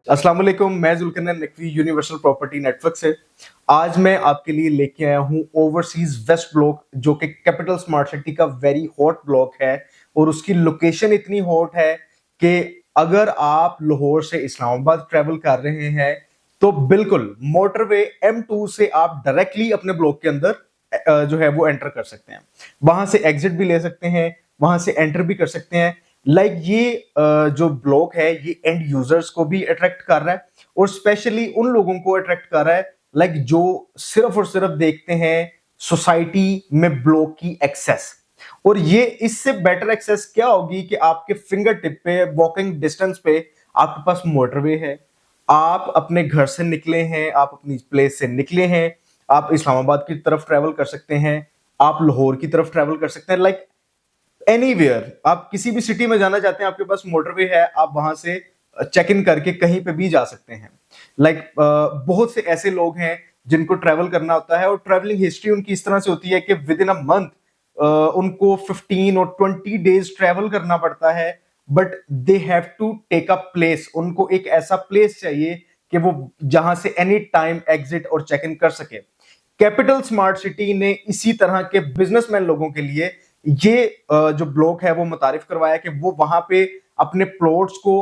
अस्सलाम वालेकुम, मैं Zulqarnain Naqvi universal property network से। आज मैं आपके लिए लेके आया हूँ ओवरसीज वेस्ट ब्लॉक, जो कि कैपिटल स्मार्ट सिटी का वेरी हॉट ब्लॉक है। और उसकी लोकेशन इतनी हॉट है कि अगर आप लाहौर से इस्लामाबाद ट्रेवल कर रहे हैं तो बिल्कुल मोटरवे M2 से आप डायरेक्टली अपने ब्लॉक के अंदर जो है वो एंटर कर सकते हैं। वहां से एग्जिट भी ले सकते हैं, वहां से एंटर भी कर सकते हैं। ये जो ब्लॉक है ये एंड यूजर्स को भी अट्रैक्ट कर रहा है और स्पेशली उन लोगों को अट्रैक्ट कर रहा है जो सिर्फ और सिर्फ देखते हैं सोसाइटी में ब्लॉक की एक्सेस। और ये इससे बेटर एक्सेस क्या होगी कि आपके फिंगर टिप पे, वॉकिंग डिस्टेंस पे आपके पास मोटरवे है। आप अपने घर से निकले हैं, आप अपनी प्लेस से निकले हैं, आप इस्लामाबाद की तरफ ट्रेवल कर सकते हैं, आप लाहौर की तरफ ट्रेवल कर सकते हैं। एनीवेयर आप किसी भी सिटी में जाना चाहते हैं, आपके पास मोटरवे है, आप वहां से चेक इन करके कहीं पे भी जा सकते हैं। बहुत से ऐसे लोग हैं जिनको ट्रैवल करना होता है और ट्रैवलिंग हिस्ट्री उनकी इस तरह से होती है कि विद इन अ मंथ उनको 15 और 20 डेज ट्रैवल करना पड़ता है। But they have to take a place, उनको एक ऐसा प्लेस चाहिए कि वो जहां से एनी टाइम एग्जिट और चेक इन कर सके। कैपिटल स्मार्ट सिटी ने इसी तरह के बिजनेसमैन लोगों के लिए ये जो ब्लॉक है वो मुतारिफ करवाया कि वो वहां पे अपने प्लॉट्स को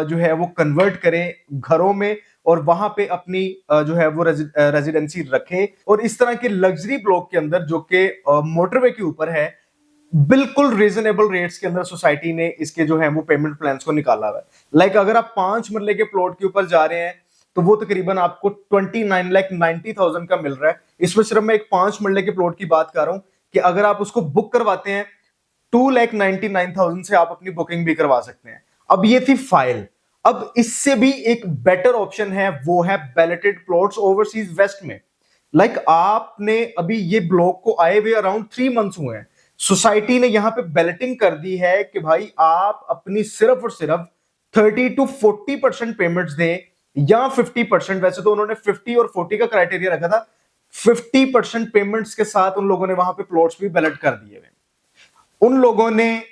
जो है वो कन्वर्ट करें घरों में और वहां पे अपनी जो है वो रेजिडेंसी रखें। और इस तरह के लग्जरी ब्लॉक के अंदर जो कि मोटरवे के ऊपर है, बिल्कुल रीजनेबल रेट्स के अंदर सोसाइटी ने इसके जो है वो पेमेंट प्लान्स को निकाला हुआ है। अगर आप 5 मरले के प्लॉट के ऊपर जा रहे हैं तो वो तकरीबन आपको 29,90,000 का मिल रहा है। इसमें सिर्फ मैं एक 5 मरले के प्लॉट की बात कर रहा हूं कि अगर आप उसको बुक करवाते हैं 2,99,000 से आप अपनी बुकिंग भी करवा सकते हैं। अब ये थी फाइल। अब इससे भी एक बेटर ऑप्शन है, वो है बैलेटेड प्लॉट्स ओवरसीज वेस्ट में। आपने अभी ये ब्लॉक को आए हुए अराउंड 3 मंथ्स हुए हैं, सोसाइटी ने यहां पे बैलेटिंग कर दी है कि भाई आप अपनी सिर्फ और सिर्फ 30 to 40% पेमेंट्स दें या 50%। वैसे तो उन्होंने 50 और 40 का क्राइटेरिया रखा था, 50% पेमेंट्स के साथ उन लोगों ने वहां पे प्लॉट्स भी बैलेट कर दिए हुए। उन लोगों ने,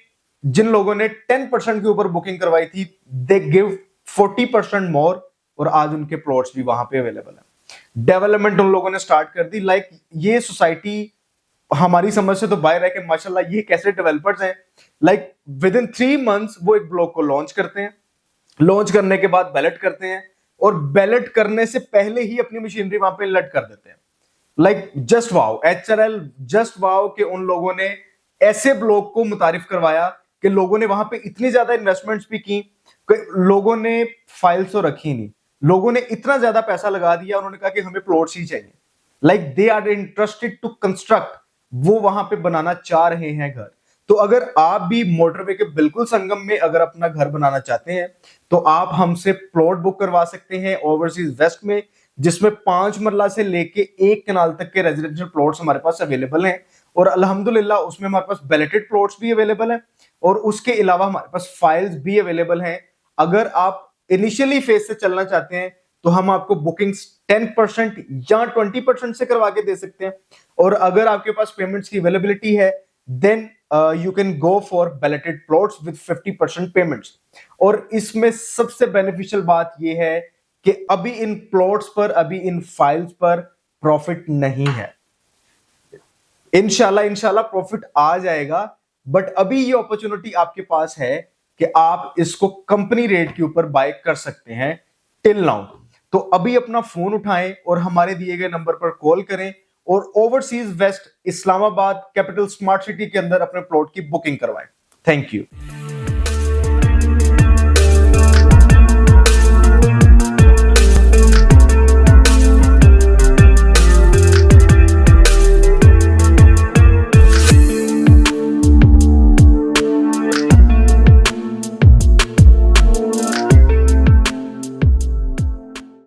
जिन लोगों ने 10% के ऊपर बुकिंग करवाई थी, दे गिव 40% मोर और आज उनके प्लॉट्स भी वहां पे अवेलेबल है। डेवलपमेंट उन लोगों ने स्टार्ट कर दी। ये सोसाइटी हमारी समझ से तो बाहर है कि माशाल्लाह ये कैसे डेवलपर्स हैं। विद इन 3 मंथ्स वो एक ब्लॉक को लॉन्च करते हैं, लॉन्च करने के बाद बैलेट करते हैं और बैलेट करने से पहले ही अपनी मशीनरी वहां पे लट कर देते हैं। Just wow, HRL just wow कि उन लोगों ने ऐसे ब्लॉक को मुतारिफ करवाया कि लोगों ने वहां पे इतनी ज्यादा इन्वेस्टमेंट्स भी की कि लोगों ने फाइल्स तो रखी नहीं, लोगों ने इतना ज्यादा पैसा लगा दिया, उन्होंने कहा कि हमें प्लॉट्स ही चाहिए। They are interested to construct, वो वहां पे बनाना चाह रहे हैं घर। तो अगर आप भी मोटरवे के बिल्कुल संगम में अगर अपना घर बनाना चाहते हैं तो आप हमसे प्लॉट बुक करवा सकते हैं ओवरसीज वेस्ट में, जिसमें 5 मरला से लेके 1 कनाल तक के रेजिडेंशियल प्लॉट्स हमारे पास अवेलेबल हैं। और अल्हम्दुलिल्लाह उसमें हमारे पास बैलेटेड प्लॉट्स भी अवेलेबल हैं और उसके अलावा हमारे पास फाइल्स भी अवेलेबल हैं। अगर आप इनिशियली फेज से चलना चाहते हैं तो हम आपको बुकिंग्स 10% या 20% से करवा के दे सकते हैं। और अगर आपके पास पेमेंट्स की अवेलेबिलिटी है then you can go for balloted plots with 50% payments. और इसमें सबसे बेनिफिशियल बात यह है कि अभी इन प्लॉट्स पर, अभी इन फाइल्स पर प्रॉफिट नहीं है। इंशाल्लाह प्रॉफिट आ जाएगा, बट अभी ये अपॉर्चुनिटी आपके पास है कि आप इसको कंपनी रेट के ऊपर बाय कर सकते हैं टिल नाउ। तो अभी अपना फोन उठाएं और हमारे दिए गए नंबर पर कॉल करें और overseas waste Islamabad capital smart city के अंदर अपने प्लॉट की बुकिंग करवाएं। Thank you.